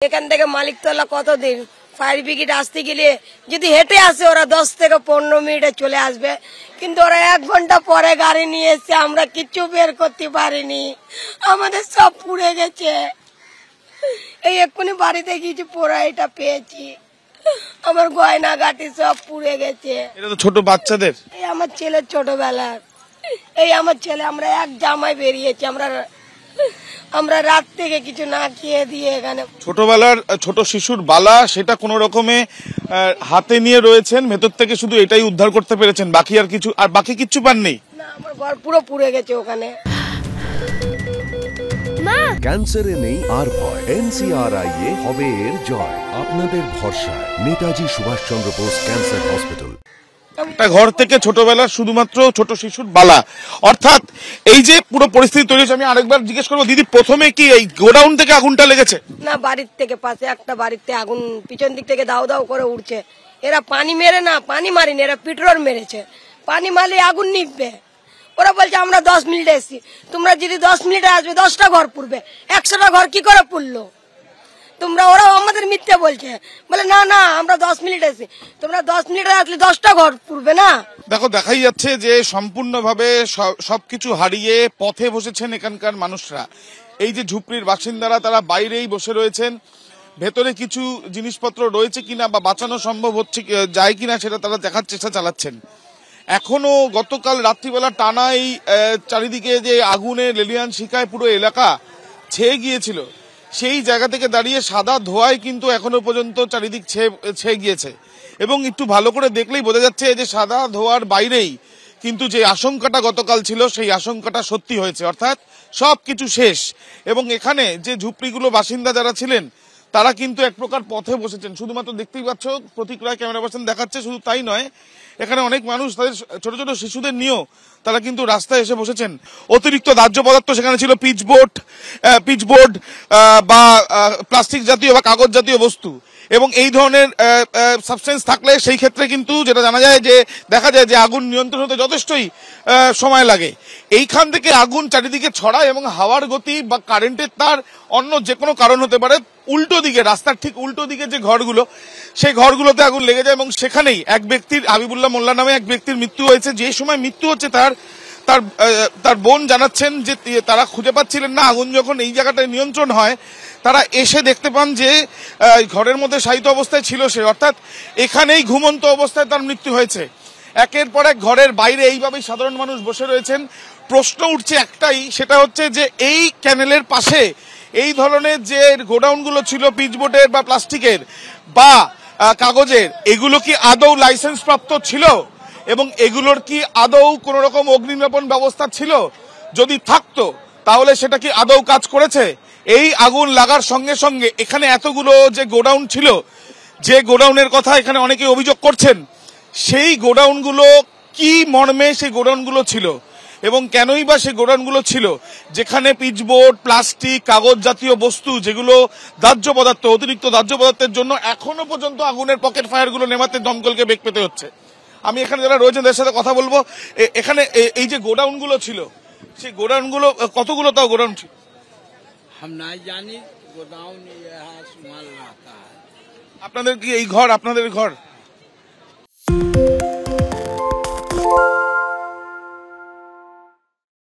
এখান থেকে মালিকতলা কতদিন ফায়ার ব্রিগেড আসতে গেলে যদি হেঁটে আসে ওরা 10 থেকে 15 মিনিটে চলে আসবে, কিন্তু ওরা 1 ঘন্টা পরে গাড়ি নিয়ে এসে আমরা কিচ্ছু বের করতে পারিনি, আমাদের সব পুড়ে গেছে। এই এক্ষুনি বাড়িতে গিয়েছি, পোড়া এটা পেয়েছি, আমার গয়না গাটি সব পুড়ে গেছে। এটা তো ছোট বাচ্চাদের, এই আমার ছেলের ছোটবেলার, এই আমার ছেলে, আমরা এক জামাই বেরিয়েছি, আমরা রাত থেকে কিছু না খেয়ে দিয়ে এখানে। ছোটবেলার ছোট শিশুর বালা সেটা কোন রকমে হাতে নিয়ে রয়েছেন, ভেতর থেকে শুধু এটাই উদ্ধার করতে পেরেছেন, বাকি কিছু পাননি। না, আমার ঘর পুরো পুড়ে গেছে ওখানে। ক্যান্সারে নেই আর ভয়, NCRI এ হবে এর জয়। আপনাদের ভরসা নেতাজি সুভাষচন্দ্র বোস ক্যান্সার হসপিটাল। একটা ঘর থেকে ছোটবেলার শুধুমাত্র ছোট শিশুর বালা, অর্থাৎ এই যে পুরো পরিস্থিতি তৈরি হয়েছে। আমি আরেকবার জিজ্ঞেস করবো, দিদি প্রথমে কি এই গোডাউন থেকে আগুনটা লেগেছে? না, বাড়ির থেকে, পাশে একটা বাড়িতে আগুন পিছন দিক থেকে দাউ দাউ করে উঠছে। এরা পানি মেরে না, পানি মারিনি, এরা পেট্রোল মেরেছে। পানি মারলে আগুন নিভবে। ওরা বলছে আমরা 10 মিনিটে এসছি, তোমরা যদি 10 মিনিটে আসবে 10টা ঘর পুড়বে, 100টা ঘর কি করে পুড়লো তোমরা? ওরাও আমাদের মিথ্যে বলছে, বলে না না আমরা 10 মিনিটে এসছি, তোমরা 10 মিনিটে আসলে 10টা ঘর পুড়বে না। দেখো, দেখাই যাচ্ছে যে সম্পূর্ণভাবে সবকিছু হারিয়ে পথে বসেছেন এখানকার মানুষরা। এই যে ঝুপড়ির বাসিন্দারা, তারা বাইরেই বসে রয়েছেন। ভেতরে কিছু জিনিসপত্র রয়েছে কিনা বা বাঁচানো সম্ভব হচ্ছে যায় কিনা সেটা তারা দেখার চেষ্টা চালাচ্ছেন। এখনো গতকাল রাত্রিবেলা টানা এই চারিদিকে যে আগুনের লেলিয়ান শিখায় পুরো এলাকা ছেয়ে গিয়েছিল, সেই জায়গা থেকে দাঁড়িয়ে সাদা ধোঁয়ায় কিন্তু এখনো পর্যন্ত চারিদিক ছেয়ে গিয়েছে। এবং একটু ভালো করে দেখলেই বোঝা যাচ্ছে যে সাদা ধোঁয়ার বাইরেই কিন্তু যে আশঙ্কাটা গতকাল ছিল সেই আশঙ্কাটা সত্যি হয়েছে, অর্থাৎ সবকিছু শেষ। এবং এখানে যে ঝুপড়িগুলো বাসিন্দা যারা ছিলেন তারা কিন্তু এক প্রকার পথে বসেছেন। শুধুমাত্র দেখতেই পাচ্ছ, প্রতীক রায় ক্যামেরা পার্সন দেখাচ্ছে, শুধু তাই নয়, এখানে অনেক মানুষ তাদের ছোট ছোট শিশুদের নিয়েও তারা কিন্তু রাস্তায় এসে বসেছেন। অতিরিক্ত দাহ্য পদার্থ সেখানে ছিল, পিচবোর্ড বা প্লাস্টিক জাতীয় বা কাগজ জাতীয় বস্তু, এবং এই ধরনের সাবস্টেন্স থাকলে সেই ক্ষেত্রে কিন্তু যেটা জানা যায় যে দেখা যায় যে আগুন নিয়ন্ত্রণ হতে যথেষ্টই সময় লাগে। এইখান থেকে আগুন চারিদিকে ছড়ায় এবং হাওয়ার গতি বা কারেন্টের তার অন্য যে কোনো কারণ হতে পারে, উল্টো দিকে, রাস্তার ঠিক উল্টো দিকে যে ঘরগুলো, সেই ঘরগুলোতে আগুন লেগে যায়। এবং সেখানেই এক ব্যক্তির, হাবিবুল্লাহ মোল্লা নামে এক ব্যক্তির মৃত্যু হয়েছে। যে সময় মৃত্যু হচ্ছে তার বোন জানাচ্ছেন যে তারা খুঁজে পাচ্ছিলেন না। আগুন যখন এই জায়গাটায় নিয়ন্ত্রণ হয়, তারা এসে দেখতে পান যে ঘরের মধ্যে শায়িত অবস্থায় ছিল সে, অর্থাৎ এখানেই ঘুমন্ত অবস্থায় তার মৃত্যু হয়েছে। একের পর এক ঘরের বাইরে এইভাবেই সাধারণ মানুষ বসে রয়েছেন। প্রশ্ন উঠছে একটাই, সেটা হচ্ছে যে এই ক্যানেলের পাশে এই ধরনের যে গোডাউনগুলো ছিল পিচবোর্ডের বা প্লাস্টিকের বা কাগজের, এগুলো কি আদৌ লাইসেন্স প্রাপ্ত ছিল? এবং এগুলোর কি আদৌ কোন রকম অগ্নিনির্বাপণ ব্যবস্থা ছিল? যদি থাকতো তাহলে সেটা কি আদৌ কাজ করেছে? এই আগুন লাগার সঙ্গে সঙ্গে এখানে এতগুলো যে গোডাউন ছিল, যে গোডাউনের কথা এখানে অনেকে অভিযোগ করছেন, সেই গোডাউনগুলো কি মর্মে সেই গোডাউনগুলো ছিল এবং কেনই বা সেই গোডাউনগুলো ছিল, যেখানে পিচবোর্ড, প্লাস্টিক, কাগজ জাতীয় বস্তু, যেগুলো দাহ্য পদার্থ, অতিরিক্ত দাহ্য পদার্থের জন্য এখনো পর্যন্ত আগুনের পকেট ফায়ারগুলো নেভাতে দমকলকে বেগ পেতে হচ্ছে। আমি এখানে যারা রয়েছেন তাদের সাথে কথা বলবো। এখানে এই যে গোডাউনগুলো ছিল, সেই গোডাউনগুলো কতগুলো তাও গোডাউন ছিল? हम नहीं जानी, गोदाम यहाँ माल रहता है। আপনাদের কি এই ঘর আপনাদের ঘর?